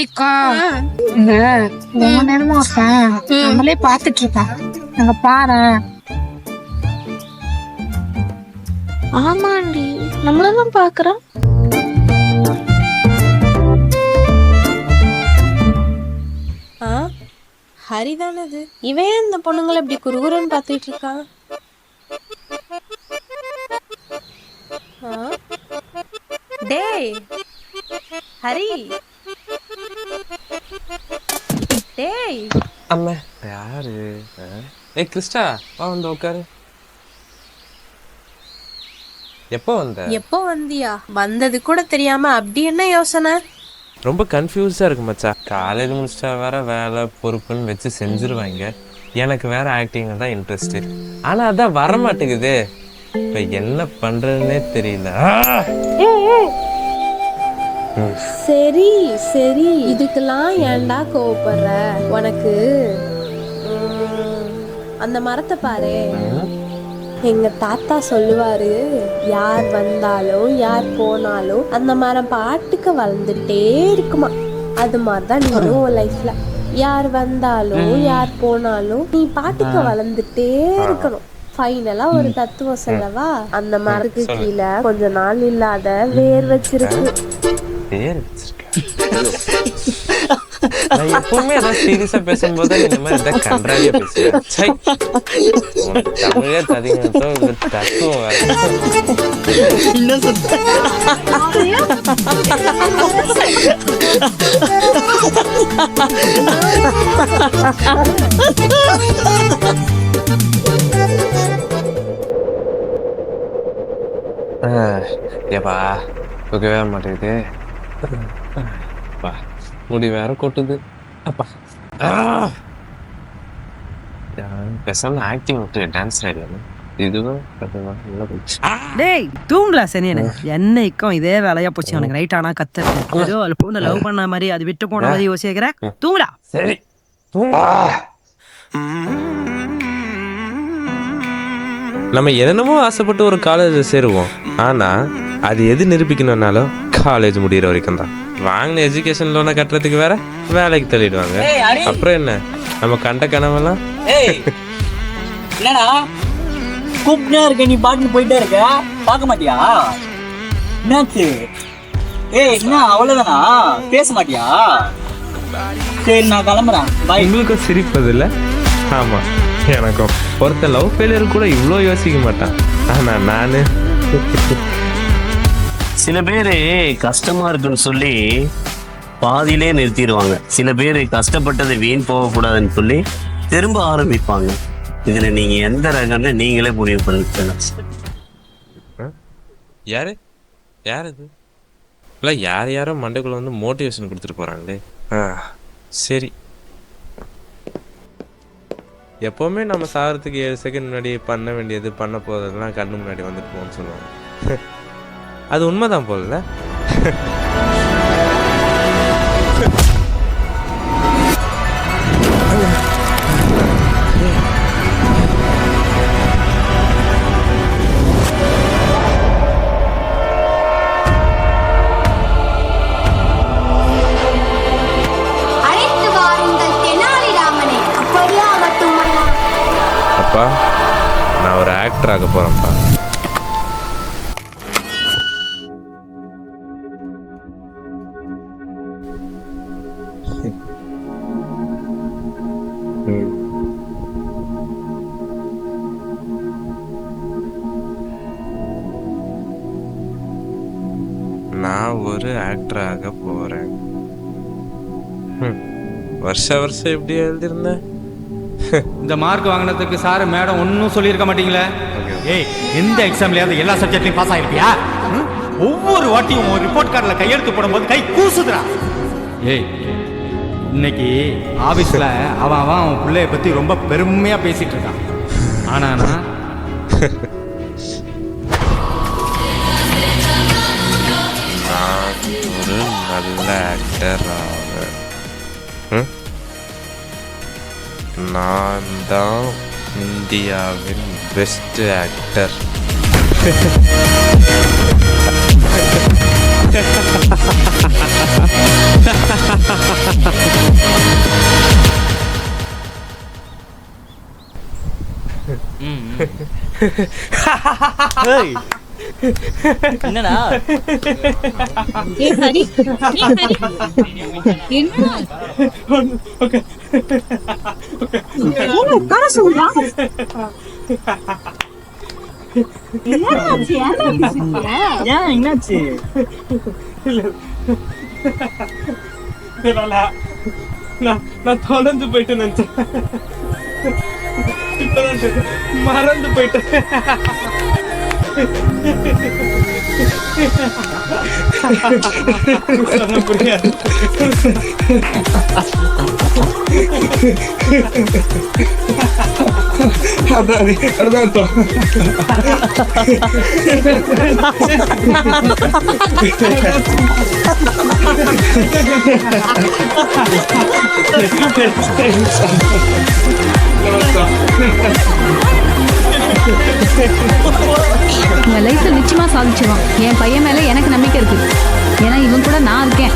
அக்கா இங்க ரொம்ப நேரமா இருக்கேன், நம்மளே பாத்துட்டு இருக்கேன், அங்க பாரு. ஆமாண்டி, நம்மளதான் பாக்குறோம். ஹரிதானது, இவன் இந்த பொண்ணுங்களை இப்படி குறுகுறுன்னு பாத்துட்டு இருக்கான். டேய் ஹரி, டேய். அம்மா யாரு? ஏய் கிறிஸ்டா, வா வந்து உட்காரு. எப்போ வந்தியா? வந்தது கூட தெரியாம அப்படி என்ன யோசனை? ரொம்ப கன்ஃபியூஸா இருக்கு மச்சான். காலேஜ் முடிச்சிட்டா வேற வேலை பொறுப்புன்னு வச்சு செஞ்சிருவாங்க. எனக்கு வேற ஆக்டிங் தான் இன்ட்ரெஸ்ட். ஆனா அதான் வர மாட்டேங்குது. இப்ப என்ன பண்றதுன்னே தெரியல. சரி சரி, இதுக்கெல்லாம் ஏன்டா கோவப்படுற? உனக்கு அந்த மரத்தை பாரு. எங்க தாத்தா சொல்லுவாரு, யார் வந்தாலும் யார் போனாலும் அந்த மரம் பாட்டுக்கு வளர்ந்துட்டே இருக்குமா. அது மாதிரிதான் நீங்களும் உன் லைஃப்ல யார் வந்தாலும் யார் போனாலும் நீ பாட்டுக்கு வளர்ந்துட்டே இருக்கணும். ஃபைனலா ஒரு தத்துவம் சொல்லவா? அந்த மரத்துக்கு கீழே கொஞ்ச நாள் இல்லாத வேர் வச்சிருக்கு. நான் எப்பவுமே ஏதாவது சீரியஸா பேசும்போது இந்த மாதிரி ஏதாவது கன்றாவியா பேசுவேன். தமிழே தத்துவம் ஏப்பா தூக்கவே மாட்டேங்குது. முடி வேற கொட்டுது. அப்பா பேசாம ஆக்டிங் விட்டு டான்ஸ் ஆயிடுவாங்க. இதுவும் டேய் தூங்கலா சனியனே, என்னைக்கும் இதே வேலையா போச்சு. அவனுக்கு நைட் ஆனா கத்துறேன், ஏதோ அது பொண்ணு லவ் பண்ண மாதிரி அது விட்டு போன மாதிரி யோசிக்கிறேன். தூங்கலா. சரி நம்ம என்னென்னமோ ஆசைப்பட்டு ஒரு காலேஜ் சேருவோம். ஆனா அது எது நிரூபிக்கணும்னாலும் காலேஜ் முடிகிற வரைக்கும் தான். வாங்கின எஜுகேஷன் லோனை கட்டுறதுக்கு வேற வேலைக்கு தள்ளிடுவாங்க. அப்புறம் என்ன, நம்ம கண்ட கனவெல்லாம் என்னடா கூப்பிட்டே இருக்க, நீ பாட்டுன்னு போயிட்டே இருக்க, பார்க்க மாட்டியா? என்னாச்சு? ஏய் என்ன அவ்வளவுதானா, பேச மாட்டியா? சரி நான் கிளம்புறேன். உங்களுக்கும் சிரிப்பது இல்லை? ஆமா, எனக்கும். ஒருத்தர் லவ் ஃபெயிலியர் கூட இவ்வளோ யோசிக்க மாட்டான். ஆனா நானு சில பேர் கஷ்டமா இருக்குன்னு சொல்லி பாதியிலே நிறுத்திடுவாங்க. சில பேர் கஷ்டப்பட்டது வீண் போகக்கூடாதுன்னு சொல்லி திரும்ப ஆரம்பிப்பாங்க. இதுல நீங்க எந்த ரகம்னு நீங்களே முடிவு பண்ணிக்கணும். யாரு இது இல்லை, யாரோ மண்டைக்குள்ள வந்து மோட்டிவேஷன் கொடுத்துட்டு போறாங்களே. சரி, எப்போவுமே நம்ம சாகிறதுக்கு 7 செகண்ட் முன்னாடி பண்ண வேண்டியது பண்ண போகிறதுலாம் கண்ணு முன்னாடி வந்துட்டு போகணும்னு சொல்லுவாங்க. அது உண்மைதான் போல. அப்பா, நான் ஒரு ஆக்டர் ஆக போறேன்ப்பா. நான் ஒரு ஆக்டர் ஆக போறேன். வருஷம் எப்படி எழுதிருந்தேன்? இந்த மார்க் வாங்கினதுக்கு சார் மேடம் ஒன்றும் சொல்லியிருக்க மாட்டீங்களே. ஏய், எந்த எக்ஸாம்லயாவது எல்லா சப்ஜெக்ட்லையும் பாஸ் ஆகிருப்பியா? ஒவ்வொரு வாட்டியும் ஒரு ரிப்போர்ட் கார்டில் கையெழுத்து போடும்போது கை கூசுதுரா. ஏய், இன்னைக்கு ஆஃபீஸில் அவன் பிள்ளைய பற்றி ரொம்ப பெருமையாக பேசிட்டு இருக்கான். ஆனால் நான் ஒரு நல்ல ஆக்டர் ஆவேன். நான் தான் இந்தியாவின் பெஸ்ட் ஆக்டர். என்னடா ஹரி என்ன உட்கார சொல்றா என்னாச்சு ஏன் என்னாச்சு நான் தொடர்ந்து போயிட்டு நினைச்சேன் மறந்து போயிட்டேன் புரியாது உங்க லைஃப்ல நிச்சயமா சாதிச்சிருவான். என் பையன் மேல எனக்கு நம்பிக்கை இருக்கு. ஏன்னா இவன் கூட நான் இருக்கேன்.